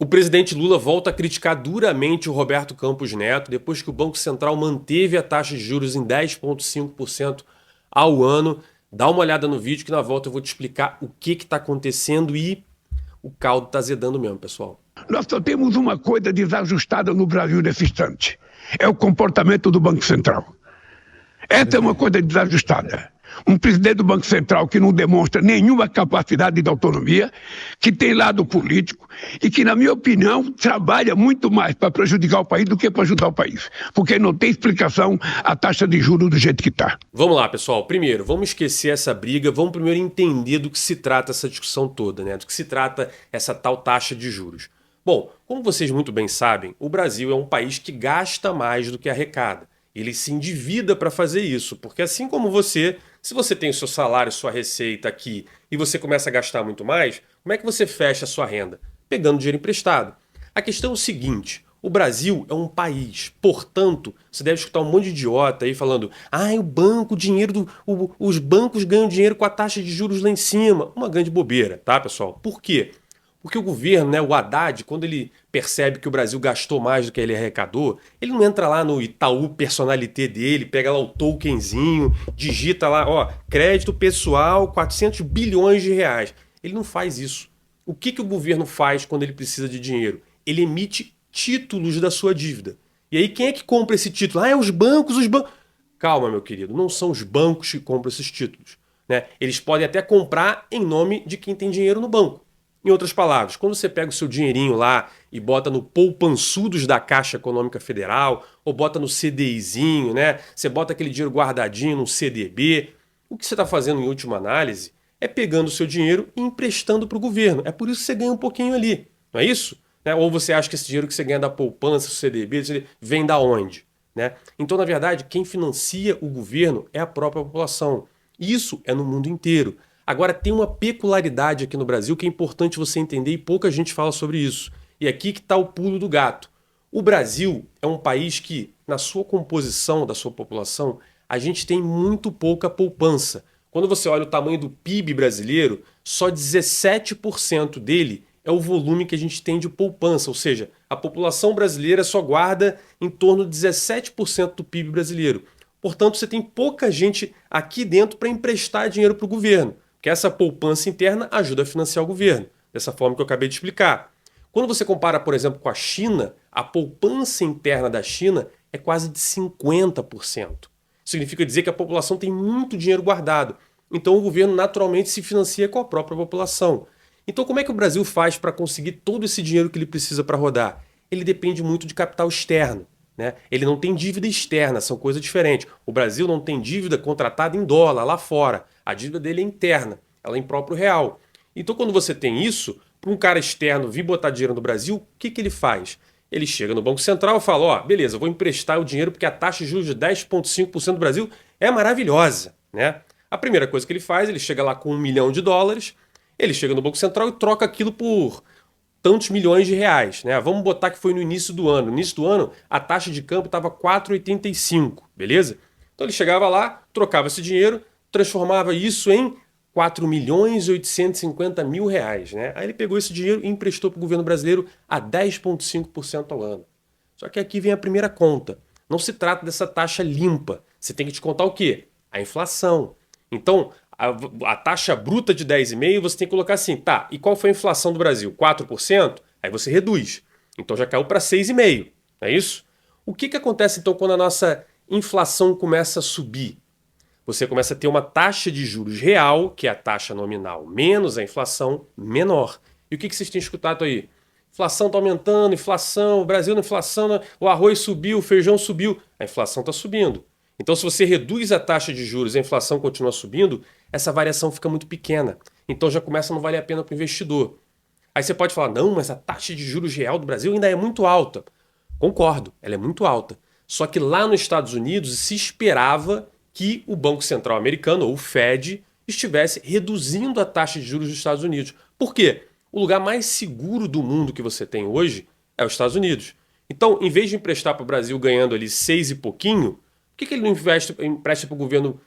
O presidente Lula volta a criticar duramente o Roberto Campos Neto depois que o Banco Central manteve a taxa de juros em 10,5% ao ano. Dá uma olhada no vídeo que na volta eu vou te explicar o que está acontecendo e o caldo está azedando mesmo, pessoal. Nós só temos uma coisa desajustada no Brasil nesse instante. É o comportamento do Banco Central. Essa é uma coisa desajustada. Um presidente do Banco Central que não demonstra nenhuma capacidade de autonomia, que tem lado político e que, na minha opinião, trabalha muito mais para prejudicar o país do que para ajudar o país. Porque não tem explicação a taxa de juros do jeito que está. Vamos lá, pessoal. Primeiro, vamos esquecer essa briga, vamos primeiro entender do que se trata essa discussão toda, né? Do que se trata essa tal taxa de juros. Bom, como vocês muito bem sabem, o Brasil é um país que gasta mais do que arrecada. Ele se endivida para fazer isso, porque assim como você, se você tem o seu salário, sua receita aqui e você começa a gastar muito mais, como é que você fecha a sua renda? Pegando dinheiro emprestado. A questão é o seguinte, o Brasil é um país, portanto, você deve escutar um monte de idiota aí falando o banco, o dinheiro os bancos ganham dinheiro com a taxa de juros lá em cima. Uma grande bobeira, tá, pessoal? Por quê? Porque o governo, né, o Haddad, quando ele percebe que o Brasil gastou mais do que ele arrecadou, ele não entra lá no Itaú Personalité dele, pega lá o tokenzinho, digita lá, ó, crédito pessoal, 400 bilhões de reais. Ele não faz isso. O que o governo faz quando ele precisa de dinheiro? Ele emite títulos da sua dívida. E aí quem é que compra esse título? É os bancos, os bancos. Calma, meu querido, não são os bancos que compram esses títulos, né? Eles podem até comprar em nome de quem tem dinheiro no banco. Em outras palavras, quando você pega o seu dinheirinho lá e bota no poupançudos da Caixa Econômica Federal, ou bota no CDIzinho, né? Você bota aquele dinheiro guardadinho no CDB, o que você está fazendo em última análise é pegando o seu dinheiro e emprestando para o governo. É por isso que você ganha um pouquinho ali, não é isso? Né? Ou você acha que esse dinheiro que você ganha da poupança, do CDB, vem da onde? Né? Então, na verdade, quem financia o governo é a própria população. Isso é no mundo inteiro. Agora, tem uma peculiaridade aqui no Brasil que é importante você entender e pouca gente fala sobre isso. E aqui que está o pulo do gato. O Brasil é um país que, na sua composição da sua população, a gente tem muito pouca poupança. Quando você olha o tamanho do PIB brasileiro, só 17% dele é o volume que a gente tem de poupança. Ou seja, a população brasileira só guarda em torno de 17% do PIB brasileiro. Portanto, você tem pouca gente aqui dentro para emprestar dinheiro para o governo. Que essa poupança interna ajuda a financiar o governo, dessa forma que eu acabei de explicar. Quando você compara, por exemplo, com a China, a poupança interna da China é quase de 50%. Significa dizer que a população tem muito dinheiro guardado. Então o governo naturalmente se financia com a própria população. Então como é que o Brasil faz para conseguir todo esse dinheiro que ele precisa para rodar? Ele depende muito de capital externo. Né? Ele não tem dívida externa, são coisas diferentes. O Brasil não tem dívida contratada em dólar lá fora. A dívida dele é interna, ela é em próprio real. Então quando você tem isso, para um cara externo vir botar dinheiro no Brasil, o que ele faz? Ele chega no Banco Central e fala, ó, beleza, vou emprestar o dinheiro porque a taxa de juros de 10,5% do Brasil é maravilhosa. Né? A primeira coisa que ele faz, ele chega lá com $1 milhão, ele chega no Banco Central e troca aquilo por tantos milhões de reais, né? Vamos botar que foi no início do ano. No início do ano, a taxa de câmbio estava 4,85, beleza? Então ele chegava lá, trocava esse dinheiro, transformava isso em 4.850.000 reais, né? Aí ele pegou esse dinheiro e emprestou para o governo brasileiro a 10,5% ao ano. Só que aqui vem a primeira conta. Não se trata dessa taxa limpa. Você tem que te contar o quê? A inflação. Então, a taxa bruta de 10,5%, você tem que colocar assim, tá, e qual foi a inflação do Brasil? 4%? Aí você reduz. Então já caiu para 6,5%, não é isso? O que acontece então quando a nossa inflação começa a subir? Você começa a ter uma taxa de juros real, que é a taxa nominal, menos a inflação, menor. E o que vocês têm escutado aí? Inflação está aumentando, inflação, o Brasil na inflação, o arroz subiu, o feijão subiu. A inflação está subindo. Então, se você reduz a taxa de juros e a inflação continua subindo, essa variação fica muito pequena. Então já começa a não valer a pena para o investidor. Aí você pode falar, não, mas a taxa de juros real do Brasil ainda é muito alta. Concordo, ela é muito alta. Só que lá nos Estados Unidos se esperava que o Banco Central americano, ou o Fed, estivesse reduzindo a taxa de juros dos Estados Unidos. Por quê? O lugar mais seguro do mundo que você tem hoje é os Estados Unidos. Então, em vez de emprestar para o Brasil ganhando ali 6 e pouquinho, por que ele não empresta para o governo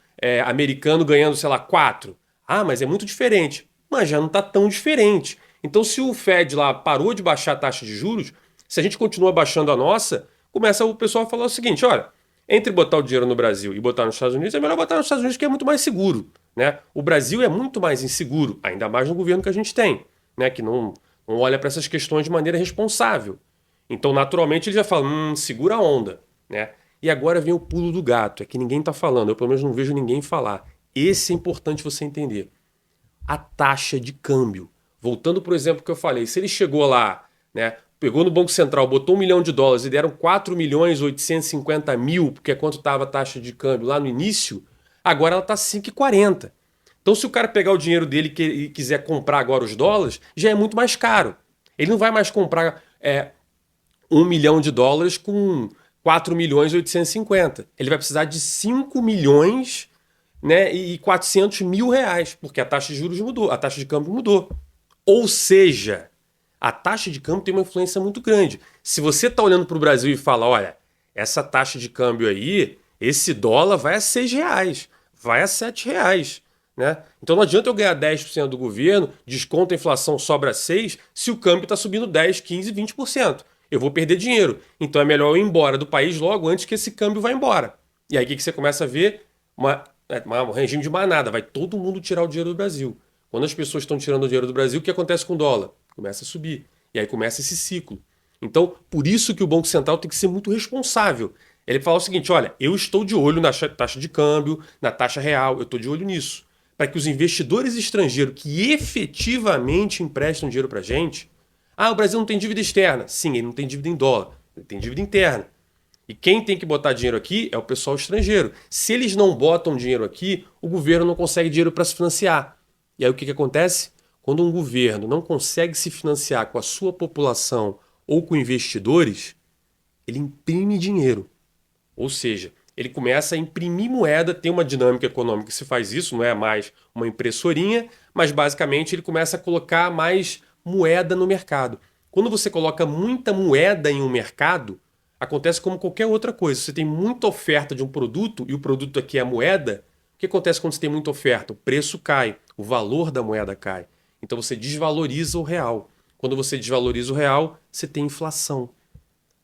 americano ganhando, sei lá, 4? Ah, mas é muito diferente. Mas já não está tão diferente. Então, se o Fed lá parou de baixar a taxa de juros, se a gente continua baixando a nossa, começa o pessoal a falar o seguinte: olha, entre botar o dinheiro no Brasil e botar nos Estados Unidos, é melhor botar nos Estados Unidos, que é muito mais seguro, né? O Brasil é muito mais inseguro, ainda mais no governo que a gente tem, né? Que não olha para essas questões de maneira responsável. Então, naturalmente, ele já fala, segura a onda, né? E agora vem o pulo do gato, é que ninguém está falando, eu pelo menos não vejo ninguém falar. Esse é importante você entender. A taxa de câmbio. Voltando para o exemplo que eu falei, se ele chegou lá, né, pegou no Banco Central, botou $1 milhão e deram 4.850.000, porque é quanto estava a taxa de câmbio lá no início, agora ela está 5,40. Então, se o cara pegar o dinheiro dele e quiser comprar agora os dólares, já é muito mais caro. Ele não vai mais comprar $1 milhão com 4.850.000. Ele vai precisar de 5 milhões, né, e 400 mil reais, porque a taxa de juros mudou, a taxa de câmbio mudou. Ou seja, a taxa de câmbio tem uma influência muito grande. Se você está olhando para o Brasil e fala, olha, essa taxa de câmbio aí, esse dólar vai a R$ 6, vai a R$ 7, né? Então não adianta eu ganhar 10% do governo, desconto a inflação, sobra 6%, se o câmbio está subindo 10%, 15%, 20%. Eu vou perder dinheiro. Então é melhor eu ir embora do país logo antes que esse câmbio vá embora. E aí o que você começa a ver? Um regime de manada. Vai todo mundo tirar o dinheiro do Brasil. Quando as pessoas estão tirando o dinheiro do Brasil, o que acontece com o dólar? Começa a subir. E aí começa esse ciclo. Então, por isso que o Banco Central tem que ser muito responsável. Ele fala o seguinte, olha, eu estou de olho na taxa de câmbio, na taxa real, eu estou de olho nisso. Para que os investidores estrangeiros que efetivamente emprestam dinheiro para a gente... o Brasil não tem dívida externa. Sim, ele não tem dívida em dólar, ele tem dívida interna. E quem tem que botar dinheiro aqui é o pessoal estrangeiro. Se eles não botam dinheiro aqui, o governo não consegue dinheiro para se financiar. E aí o que acontece? Quando um governo não consegue se financiar com a sua população ou com investidores, ele imprime dinheiro. Ou seja, ele começa a imprimir moeda, tem uma dinâmica econômica que se faz isso, não é mais uma impressorinha, mas basicamente ele começa a colocar mais moeda no mercado. Quando você coloca muita moeda em um mercado, acontece como qualquer outra coisa. Você tem muita oferta de um produto e o produto aqui é a moeda. O que acontece quando você tem muita oferta? O preço cai, o valor da moeda cai. Então você desvaloriza o real. Quando você desvaloriza o real, você tem inflação.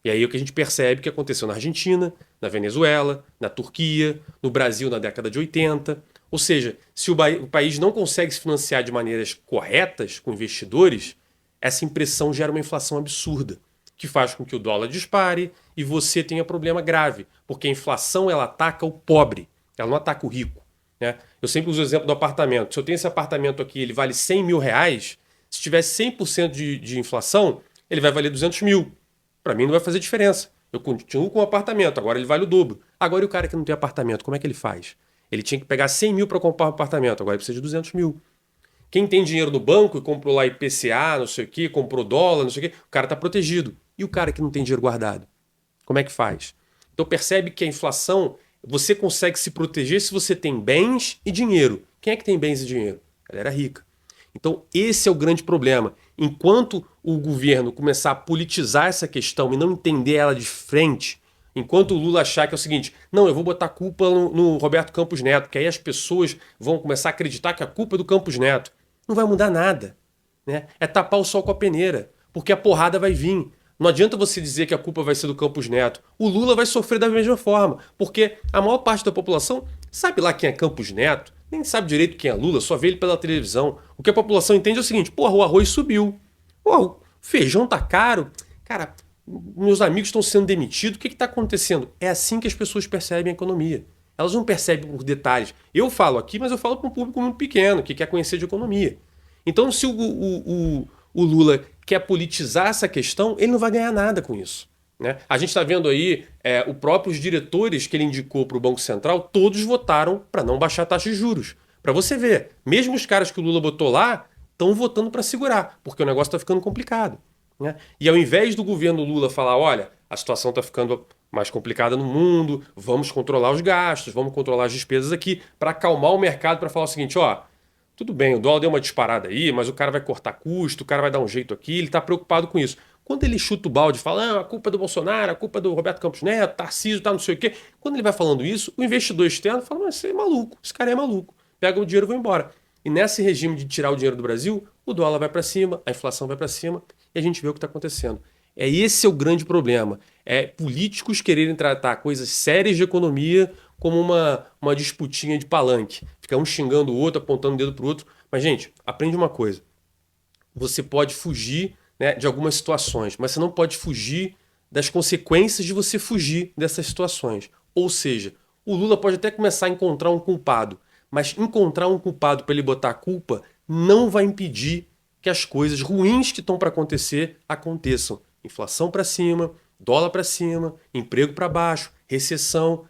E aí é o que a gente percebe que aconteceu na Argentina, na Venezuela, na Turquia, no Brasil na década de 80. Ou seja, se o país não consegue se financiar de maneiras corretas com investidores, essa impressão gera uma inflação absurda, que faz com que o dólar dispare e você tenha problema grave, porque a inflação ela ataca o pobre, ela não ataca o rico, né? Eu sempre uso o exemplo do apartamento. Se eu tenho esse apartamento aqui, ele vale R$ 100 mil, se tiver 100% de inflação, ele vai valer 200 mil. Para mim não vai fazer diferença. Eu continuo com o apartamento, agora ele vale o dobro. Agora e o cara que não tem apartamento, como é que ele faz? Ele tinha que pegar 100 mil para comprar um apartamento, agora ele precisa de 200 mil. Quem tem dinheiro no banco e comprou lá IPCA, não sei o quê, comprou dólar, não sei o quê, o cara está protegido. E o cara que não tem dinheiro guardado? Como é que faz? Então percebe que a inflação, você consegue se proteger se você tem bens e dinheiro. Quem é que tem bens e dinheiro? A galera rica. Então esse é o grande problema. Enquanto o governo começar a politizar essa questão e não entender ela de frente, enquanto o Lula achar que é o seguinte, não, eu vou botar a culpa no Roberto Campos Neto, que aí as pessoas vão começar a acreditar que a culpa é do Campos Neto. Não vai mudar nada, né? É tapar o sol com a peneira, porque a porrada vai vir. Não adianta você dizer que a culpa vai ser do Campos Neto. O Lula vai sofrer da mesma forma, porque a maior parte da população sabe lá quem é Campos Neto, nem sabe direito quem é Lula, só vê ele pela televisão. O que a população entende é o seguinte, porra, o arroz subiu. Porra, o feijão tá caro. Cara, meus amigos estão sendo demitidos, o que está acontecendo? É assim que as pessoas percebem a economia. Elas não percebem por detalhes. Eu falo aqui, mas eu falo para um público muito pequeno, que quer conhecer de economia. Então, se o Lula quer politizar essa questão, ele não vai ganhar nada com isso, né? A gente está vendo aí, os próprios diretores que ele indicou para o Banco Central, todos votaram para não baixar a taxa de juros. Para você ver, mesmo os caras que o Lula botou lá, estão votando para segurar, porque o negócio está ficando complicado, né? E ao invés do governo Lula falar, olha, a situação está ficando mais complicada no mundo, vamos controlar os gastos, vamos controlar as despesas aqui, para acalmar o mercado, para falar o seguinte, ó, tudo bem, o dólar deu uma disparada aí, mas o cara vai cortar custo, o cara vai dar um jeito aqui, ele está preocupado com isso. Quando ele chuta o balde e fala, a culpa é do Bolsonaro, a culpa é do Roberto Campos Neto, Tarcísio, tá não sei o quê, quando ele vai falando isso, o investidor externo fala, mas você é maluco, esse cara é maluco, pega o dinheiro e vai embora. E nesse regime de tirar o dinheiro do Brasil, o dólar vai para cima, a inflação vai para cima e a gente vê o que está acontecendo. Esse é o grande problema. É políticos quererem tratar coisas sérias de economia como uma disputinha de palanque. Fica um xingando o outro, apontando o dedo para o outro. Mas, gente, aprende uma coisa. Você pode fugir, né, de algumas situações, mas você não pode fugir das consequências de você fugir dessas situações. Ou seja, o Lula pode até começar a encontrar um culpado, mas encontrar um culpado para ele botar a culpa não vai impedir que as coisas ruins que estão para acontecer aconteçam. Inflação para cima, dólar para cima, emprego para baixo, recessão,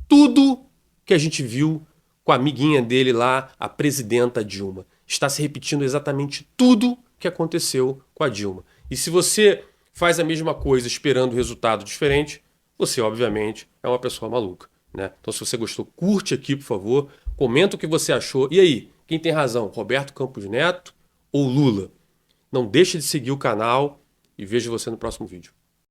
tudo que a gente viu com a amiguinha dele lá, a presidenta Dilma. Está se repetindo exatamente tudo que aconteceu com a Dilma. E se você faz a mesma coisa esperando resultado diferente, você obviamente é uma pessoa maluca, né? Então se você gostou, curte aqui, por favor, comenta o que você achou. E aí, quem tem razão, Roberto Campos Neto ou Lula? Não deixe de seguir o canal e vejo você no próximo vídeo.